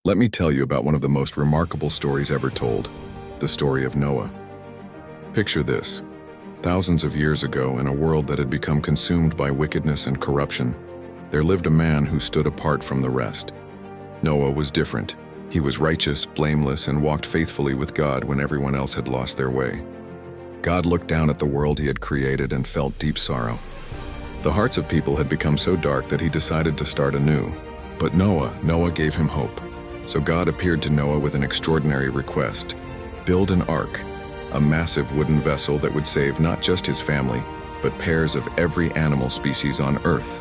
Let me tell you about one of the most remarkable stories ever told, the story of Noah. Picture this. Thousands of years ago, in a world that had become consumed by wickedness and corruption, there lived a man who stood apart from the rest. Noah was different. He was righteous, blameless, and walked faithfully with God when everyone else had lost their way. God looked down at the world he had created and felt deep sorrow. The hearts of people had become so dark that he decided to start anew. But Noah gave him hope. So God appeared to Noah with an extraordinary request: build an ark, a massive wooden vessel that would save not just his family, but pairs of every animal species on earth.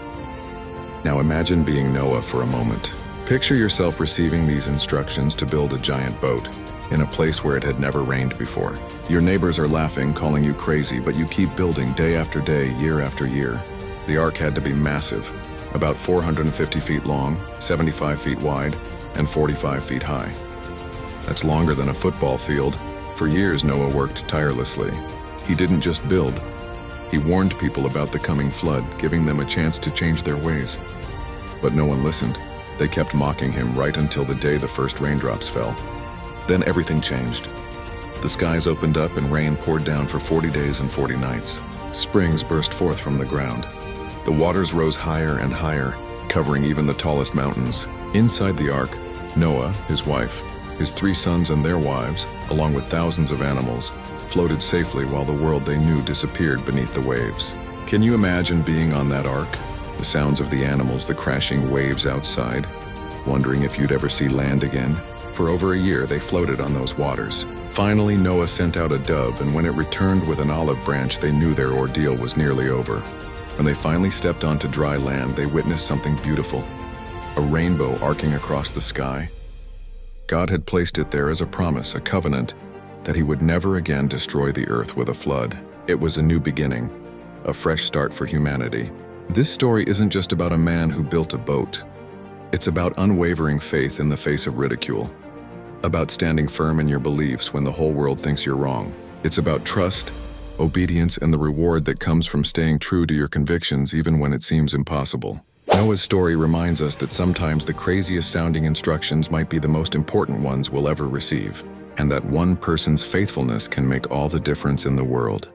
Now imagine being Noah for a moment. Picture yourself receiving these instructions to build a giant boat in a place where it had never rained before. Your neighbors are laughing, calling you crazy, but you keep building day after day, year after year. The ark had to be massive, about 450 feet long, 75 feet wide, and 45 feet high. That's longer than a football field. For years, Noah worked tirelessly. He didn't just build. He warned people about the coming flood, giving them a chance to change their ways. But no one listened. They kept mocking him right until the day the first raindrops fell. Then everything changed. The skies opened up and rain poured down for 40 days and 40 nights. Springs burst forth from the ground. The waters rose higher and higher, covering even the tallest mountains. Inside the ark, Noah, his wife, his 3 sons and their wives, along with thousands of animals, floated safely while the world they knew disappeared beneath the waves. Can you imagine being on that ark? The sounds of the animals, the crashing waves outside, wondering if you'd ever see land again? For over a year, they floated on those waters. Finally, Noah sent out a dove, and when it returned with an olive branch, they knew their ordeal was nearly over. When they finally stepped onto dry land, they witnessed something beautiful: a rainbow arcing across the sky. God had placed it there as a promise, a covenant, that he would never again destroy the earth with a flood. It was a new beginning, a fresh start for humanity. This story isn't just about a man who built a boat. It's about unwavering faith in the face of ridicule, about standing firm in your beliefs when the whole world thinks you're wrong. It's about trust, obedience, and the reward that comes from staying true to your convictions even when it seems impossible. Noah's story reminds us that sometimes the craziest sounding instructions might be the most important ones we'll ever receive, and that one person's faithfulness can make all the difference in the world.